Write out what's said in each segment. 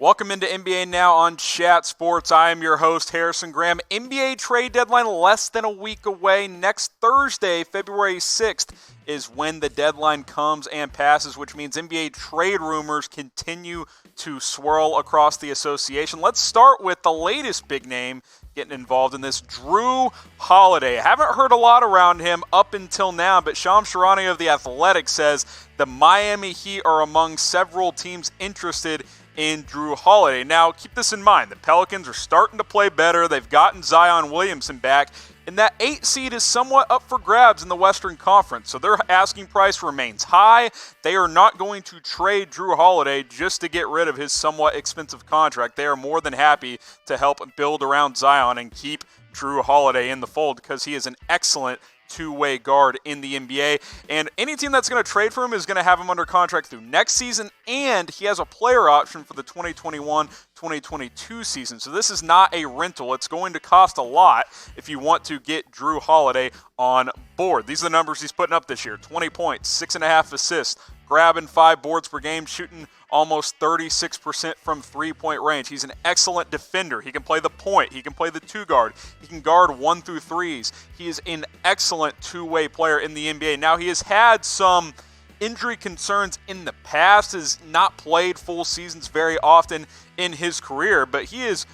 Welcome into NBA Now on Chat Sports. I am your host, Harrison Graham. NBA trade deadline less than a week away. Next Thursday, February 6th, is when the deadline comes and passes, which means NBA trade rumors continue to swirl across the association. Let's start with the latest big name getting involved in this, Jrue Holiday. Haven't heard a lot around him up until now, but Shams Charania of The Athletic says the Miami Heat are among several teams interested in Jrue Holiday. Now, keep this in mind. The Pelicans are starting to play better. They've gotten Zion Williamson back, and that 8 seed is somewhat up for grabs in the Western Conference, so their asking price remains high. They are not going to trade Jrue Holiday just to get rid of his somewhat expensive contract. They are more than happy to help build around Zion and keep Jrue Holiday in the fold because he is an excellent two-way guard in the NBA, and any team that's going to trade for him is going to have him under contract through next season, and he has a player option for the 2021-2022 season. So this is not a rental. It's going to cost a lot if you want to get Jrue Holiday on board. These are the numbers he's putting up this year: 20 points, 6.5 assists, grabbing 5 boards per game, shooting almost 36% from three-point range. He's an excellent defender. He can play the point. He can play the two-guard. He can guard 1 through 3s. He is an excellent two-way player in the NBA. Now, he has had some injury concerns in the past, has not played full seasons very often in his career, but he is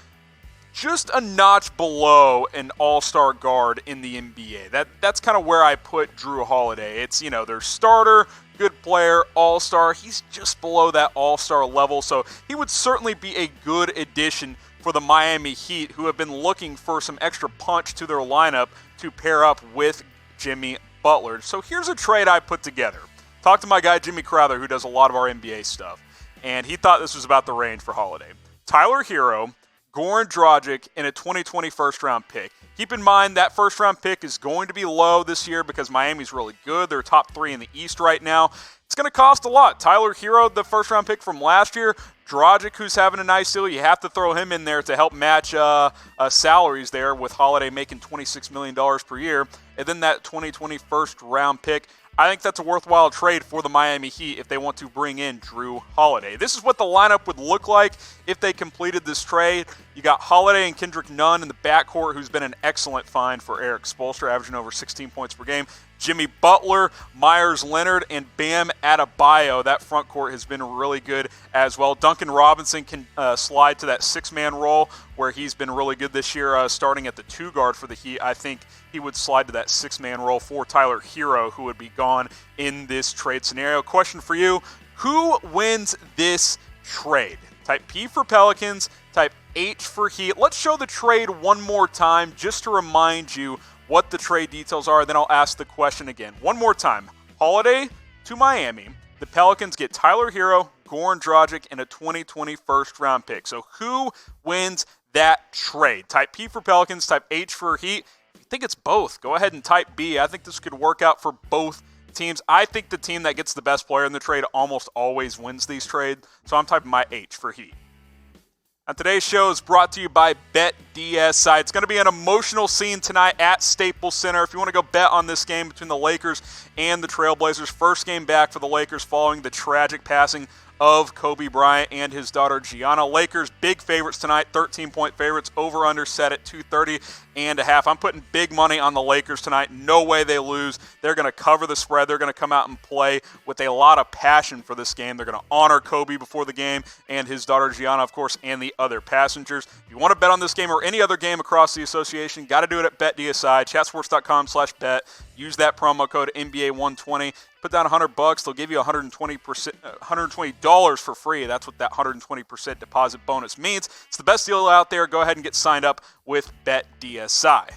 just a notch below an all-star guard in the NBA. That's kind of where I put Jrue Holiday. It's, their starter, good player, all-star. He's just below that all-star level, so he would certainly be a good addition for the Miami Heat, who have been looking for some extra punch to their lineup to pair up with Jimmy Butler. So here's a trade I put together. Talked to my guy Jimmy Crowther, who does a lot of our NBA stuff, and he thought this was about the range for Holiday. Tyler Hero, Goran Dragic, and a 2020 first-round pick. Keep in mind that first-round pick is going to be low this year because Miami's really good. They're top 3 in the East right now. It's going to cost a lot. Tyler Hero, the first-round pick from last year. Dragic, who's having a nice deal. You have to throw him in there to help match salaries there, with Holiday making $26 million per year. And then that 2020 first-round pick. I think that's a worthwhile trade for the Miami Heat if they want to bring in Jrue Holiday. This is what the lineup would look like if they completed this trade. You got Holiday and Kendrick Nunn in the backcourt, who's been an excellent find for Eric Spoelstra, averaging over 16 points per game. Jimmy Butler, Myers Leonard, and Bam Adebayo. That front court has been really good as well. Duncan Robinson can slide to that 6-man role where he's been really good this year, starting at the 2-guard for the Heat. I think he would slide to that 6-man role for Tyler Hero, who would be gone in this trade scenario. Question for you: who wins this trade? Type P for Pelicans, type H for Heat. Let's show the trade one more time just to remind you what the trade details are, then I'll ask the question again. One more time. Holiday to Miami. The Pelicans get Tyler Hero, Goran Dragic, and a 2020 first-round pick. So who wins that trade? Type P for Pelicans, type H for Heat. If you think it's both, go ahead and type B. I think this could work out for both teams. I think the team that gets the best player in the trade almost always wins these trades, so I'm typing my H for Heat. Now, today's show is brought to you by BetDSI. It's going to be an emotional scene tonight at Staples Center. If you want to go bet on this game between the Lakers and the Trailblazers, first game back for the Lakers following the tragic passing of Kobe Bryant and his daughter Gianna. Lakers big favorites tonight, 13-point favorites, over-under set at 230.5. I'm putting big money on the Lakers tonight. No way they lose. They're going to cover the spread. They're going to come out and play with a lot of passion for this game. They're going to honor Kobe before the game and his daughter Gianna, of course, and the other passengers. If you want to bet on this game or any other game across the association, got to do it at BetDSI, chatsports.com/bet. Use that promo code NBA120. Put down $100, they'll give you $120 for free. That's what that 120% deposit bonus means. It's the best deal out there. Go ahead and get signed up with BetDSI.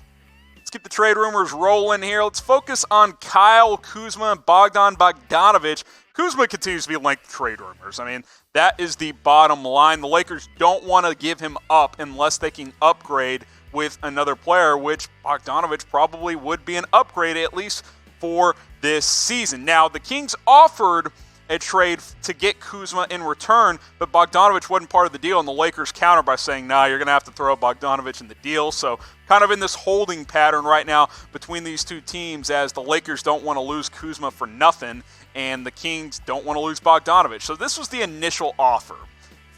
Let's keep the trade rumors rolling here. Let's focus on Kyle Kuzma and Bogdan Bogdanović. Kuzma continues to be linked to trade rumors. I mean, that is the bottom line. The Lakers don't want to give him up unless they can upgrade with another player, which Bogdanović probably would be an upgrade, at least for this season. Now, the Kings offered a trade to get Kuzma in return, but Bogdanović wasn't part of the deal, and the Lakers countered by saying, nah, you're going to have to throw Bogdanović in the deal. So kind of in this holding pattern right now between these two teams, as the Lakers don't want to lose Kuzma for nothing, and the Kings don't want to lose Bogdanović. So this was the initial offer.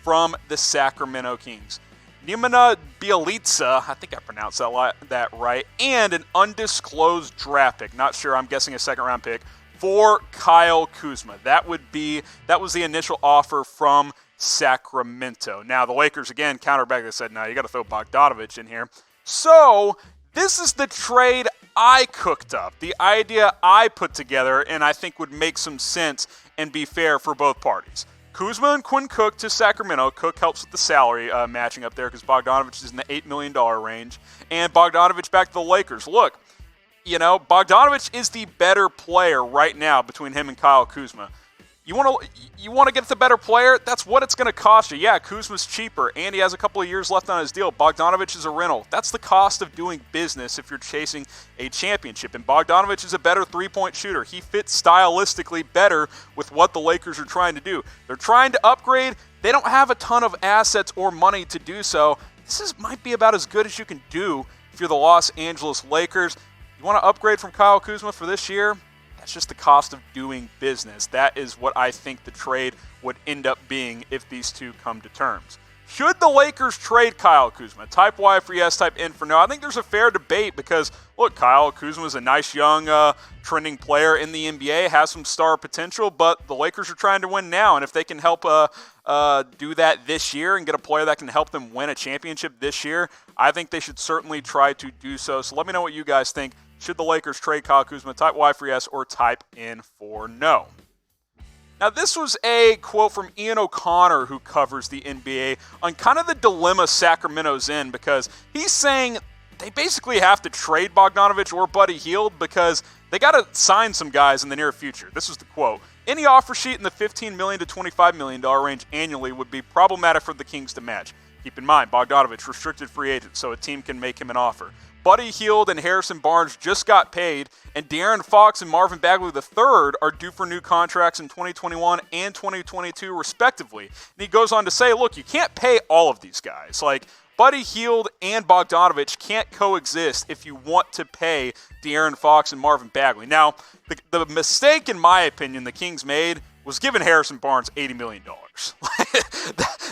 from the Sacramento Kings. Nemanja Bjelica, I think I pronounced that right, and an undisclosed draft pick, not sure, I'm guessing a second-round pick, for Kyle Kuzma. That was the initial offer from Sacramento. Now, the Lakers, again, counterback. They said, no, you got to throw Bogdanovich in here. So, this is the trade I cooked up, the idea I put together, and I think would make some sense and be fair for both parties. Kuzma and Quinn Cook to Sacramento. Cook helps with the salary matching up there because Bogdanovich is in the $8 million range. And Bogdanovich back to the Lakers. Look, Bogdanovich is the better player right now between him and Kyle Kuzma. You want to get the better player? That's what it's going to cost you. Yeah, Kuzma's cheaper, and he has a couple of years left on his deal. Bogdanovich is a rental. That's the cost of doing business if you're chasing a championship. And Bogdanovich is a better three-point shooter. He fits stylistically better with what the Lakers are trying to do. They're trying to upgrade. They don't have a ton of assets or money to do so. Might be about as good as you can do if you're the Los Angeles Lakers. You want to upgrade from Kyle Kuzma for this year? That's just the cost of doing business. That is what I think the trade would end up being if these two come to terms. Should the Lakers trade Kyle Kuzma? Type Y for yes, type N for no. I think there's a fair debate because, look, Kyle Kuzma is a nice young trending player in the NBA, has some star potential, but the Lakers are trying to win now, and if they can help do that this year and get a player that can help them win a championship this year, I think they should certainly try to do so. So let me know what you guys think. Should the Lakers trade Kyle Kuzma? Type Y for yes or type N for no. Now, this was a quote from Ian O'Connor, who covers the NBA, on kind of the dilemma Sacramento's in, because he's saying they basically have to trade Bogdanovich or Buddy Hield because they got to sign some guys in the near future. This was the quote. Any offer sheet in the $15 million to $25 million range annually would be problematic for the Kings to match. Keep in mind, Bogdanovich, restricted free agent, so a team can make him an offer. Buddy Hield and Harrison Barnes just got paid, and De'Aaron Fox and Marvin Bagley III are due for new contracts in 2021 and 2022, respectively. And he goes on to say, look, you can't pay all of these guys. Like, Buddy Hield and Bogdanovich can't coexist if you want to pay De'Aaron Fox and Marvin Bagley. Now, the mistake, in my opinion, the Kings made was giving Harrison Barnes $80 million.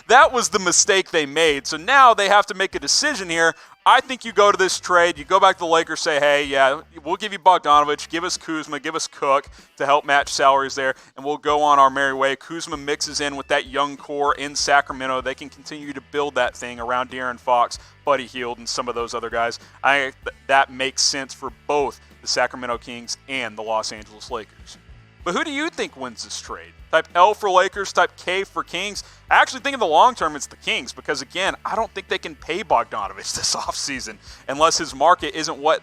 That was the mistake they made. So now they have to make a decision here. I think you go to this trade, you go back to the Lakers, say, hey, yeah, we'll give you Bogdanovich, give us Kuzma, give us Cook to help match salaries there, and we'll go on our merry way. Kuzma mixes in with that young core in Sacramento. They can continue to build that thing around De'Aaron Fox, Buddy Hield, and some of those other guys. That makes sense for both the Sacramento Kings and the Los Angeles Lakers. But who do you think wins this trade? Type L for Lakers, type K for Kings. I actually think in the long term it's the Kings because, again, I don't think they can pay Bogdanovich this offseason unless his market isn't what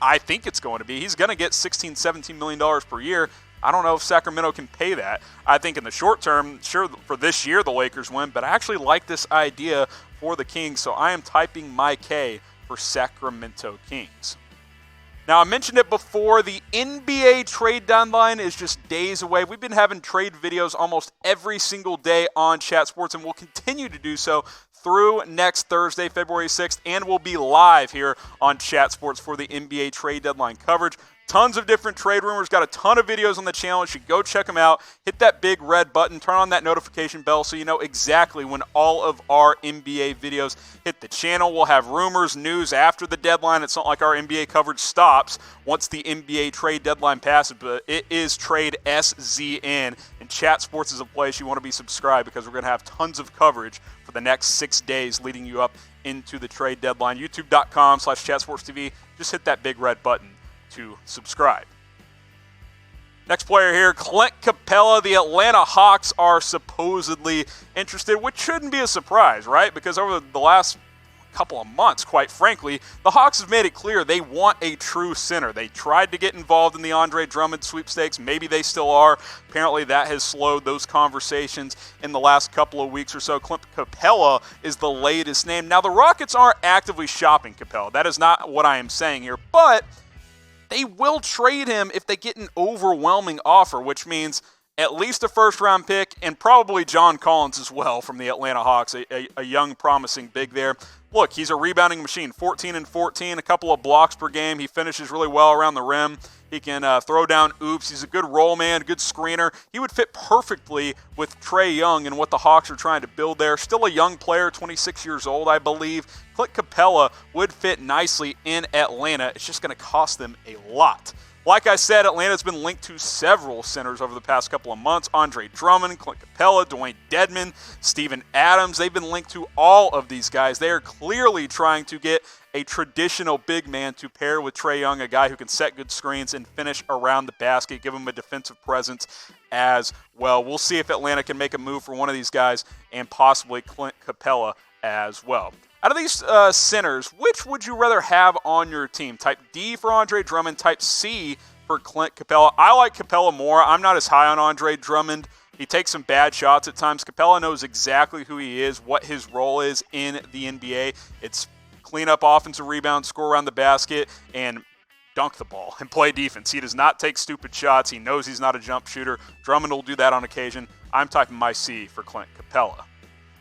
I think it's going to be. He's going to get $16, $17 million per year. I don't know if Sacramento can pay that. I think in the short term, sure, for this year the Lakers win, but I actually like this idea for the Kings, so I am typing my K for Sacramento Kings. Now, I mentioned it before, the NBA trade deadline is just days away. We've been having trade videos almost every single day on Chat Sports, and we'll continue to do so through next Thursday, February 6th, and we'll be live here on Chat Sports for the NBA trade deadline coverage. Tons of different trade rumors. Got a ton of videos on the channel. You should go check them out. Hit that big red button. Turn on that notification bell so you know exactly when all of our NBA videos hit the channel. We'll have rumors, news after the deadline. It's not like our NBA coverage stops once the NBA trade deadline passes, but it is Trade SZN. And Chat Sports is a place you want to be subscribed because we're going to have tons of coverage for the next 6 days leading you up into the trade deadline. YouTube.com/ChatSportsTV. Just hit that big red button to subscribe. Next player here, Clint Capela. The Atlanta Hawks are supposedly interested, which shouldn't be a surprise, right? Because over the last couple of months, quite frankly, the Hawks have made it clear they want a true center. They tried to get involved in the Andre Drummond sweepstakes. Maybe they still are. Apparently that has slowed those conversations in the last couple of weeks or so. Clint Capela is the latest name. Now, the Rockets aren't actively shopping Capela. That is not what I am saying here, but they will trade him if they get an overwhelming offer, which means at least a first-round pick and probably John Collins as well from the Atlanta Hawks, a young, promising big there. look, he's a rebounding machine, 14 and 14, a couple of blocks per game. He finishes really well around the rim. He can throw down oops. He's a good roll man, good screener. He would fit perfectly with Trae Young and what the Hawks are trying to build there. Still a young player, 26 years old, I believe. Clint Capela would fit nicely in Atlanta. It's just going to cost them a lot. Like I said, Atlanta's been linked to several centers over the past couple of months. Andre Drummond, Clint Capela, Dwayne Dedmon, Steven Adams. They've been linked to all of these guys. They are clearly trying to get a traditional big man to pair with Trae Young, a guy who can set good screens and finish around the basket, give him a defensive presence as well. We'll see if Atlanta can make a move for one of these guys and possibly Clint Capela as well. Out of these centers, which would you rather have on your team? Type D for Andre Drummond, type C for Clint Capela. I like Capela more. I'm not as high on Andre Drummond. He takes some bad shots at times. Capela knows exactly who he is, what his role is in the NBA. It's clean up offensive rebounds, score around the basket, and dunk the ball and play defense. He does not take stupid shots. He knows he's not a jump shooter. Drummond will do that on occasion. I'm typing my C for Clint Capela.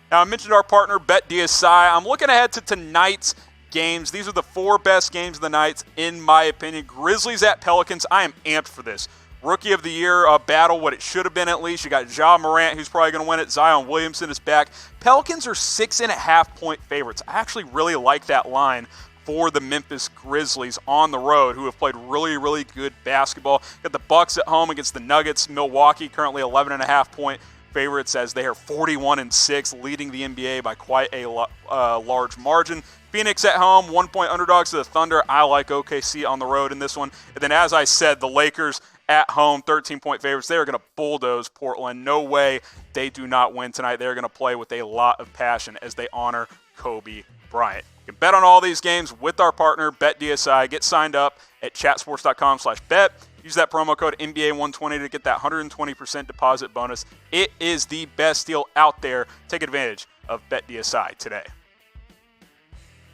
Now, I mentioned our partner, BetDSI. I'm looking ahead to tonight's games. These are the 4 best games of the night, in my opinion. Grizzlies at Pelicans. I am amped for this. Rookie of the Year battle, what it should have been at least. You got Ja Morant, who's probably going to win it. Zion Williamson is back. Pelicans are 6.5-point favorites. I actually really like that line for the Memphis Grizzlies on the road, who have played really, really good basketball. Got the Bucks at home against the Nuggets. Milwaukee currently 11.5-point favorites as they are 41-6, leading the NBA by quite a large margin. Phoenix at home, 1-point underdogs to the Thunder. I like OKC on the road in this one. And then, as I said, the Lakers at home, 13-point favorites. They are going to bulldoze Portland. No way they do not win tonight. They're going to play with a lot of passion as they honor Kobe Bryant. You can bet on all these games with our partner, BetDSI. Get signed up at chatsports.com/bet. Use that promo code NBA120 to get that 120% deposit bonus. It is the best deal out there. Take advantage of BetDSI today.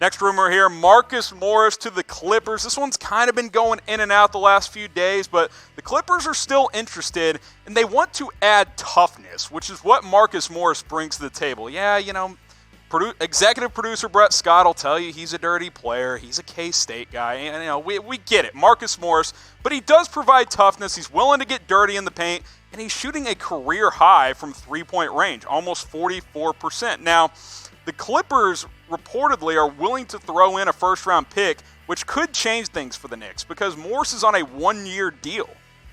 Next rumor here, Marcus Morris to the Clippers. This one's kind of been going in and out the last few days, but the Clippers are still interested, and they want to add toughness, which is what Marcus Morris brings to the table. Yeah, executive producer Brett Scott will tell you he's a dirty player. He's a K-State guy. And, we get it, Marcus Morris. But he does provide toughness. He's willing to get dirty in the paint, and he's shooting a career high from three-point range, almost 44%. Now, the Clippers reportedly are willing to throw in a first-round pick, which could change things for the Knicks because Morris is on a one-year deal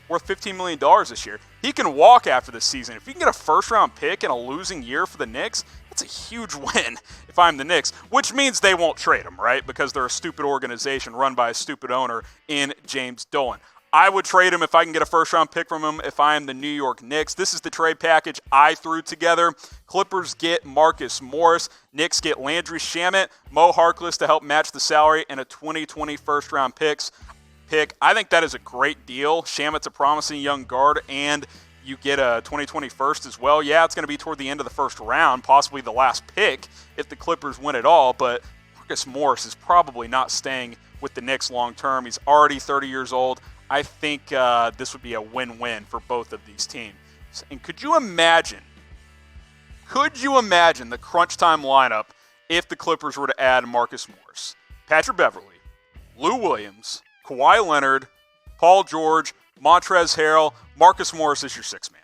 worth $15 million this year. He can walk after this season. If you can get a first-round pick in a losing year for the Knicks, that's a huge win if I'm the Knicks, which means they won't trade him, right? Because they're a stupid organization run by a stupid owner in James Dolan. I would trade him if I can get a first-round pick from him if I am the New York Knicks. This is the trade package I threw together. Clippers get Marcus Morris. Knicks get Landry Shamet, Mo Harkless to help match the salary, and a 2020 first-round pick. I think that is a great deal. Shamet's a promising young guard, and you get a 2020 first as well. Yeah, it's going to be toward the end of the first round, possibly the last pick if the Clippers win it all, but Marcus Morris is probably not staying with the Knicks long term. He's already 30 years old. I think this would be a win-win for both of these teams. And could you imagine the crunch time lineup if the Clippers were to add Marcus Morris? Patrick Beverley, Lou Williams, Kawhi Leonard, Paul George, Montrezl Harrell, Marcus Morris is your sixth man.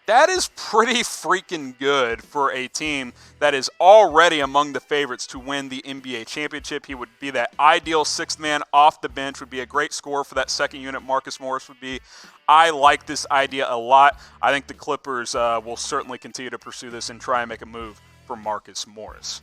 That is pretty freaking good for a team that is already among the favorites to win the NBA championship. He would be that ideal sixth man off the bench, would be a great scorer for that second unit. Marcus Morris would be. I like this idea a lot. I think the Clippers will certainly continue to pursue this and try and make a move for Marcus Morris.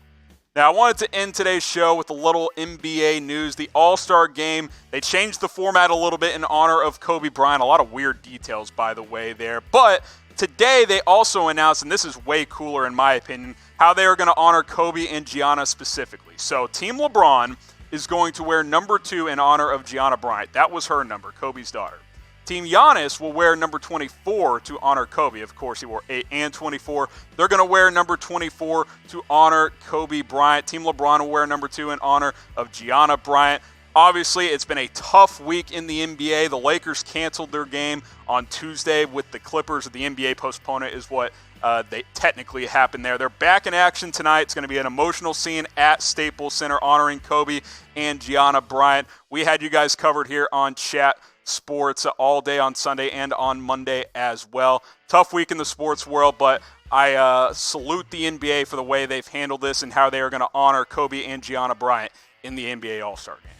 Now, I wanted to end today's show with a little NBA news. The All-Star Game, they changed the format a little bit in honor of Kobe Bryant. A lot of weird details, by the way, there. But today, they also announced, and this is way cooler in my opinion, how they are going to honor Kobe and Gianna specifically. So, Team LeBron is going to wear number 2 in honor of Gianna Bryant. That was her number, Kobe's daughter. Team Giannis will wear number 24 to honor Kobe. Of course, he wore 8 and 24. They're going to wear number 24 to honor Kobe Bryant. Team LeBron will wear number 2 in honor of Gianna Bryant. Obviously, it's been a tough week in the NBA. The Lakers canceled their game on Tuesday with the Clippers. The NBA postponed it is what they technically happened there. They're back in action tonight. It's going to be an emotional scene at Staples Center honoring Kobe and Gianna Bryant. We had you guys covered here on Chat Sports all day on Sunday and on Monday as well. Tough week in the sports world, but I salute the NBA for the way they've handled this and how they are going to honor Kobe and Gianna Bryant in the NBA All-Star Game.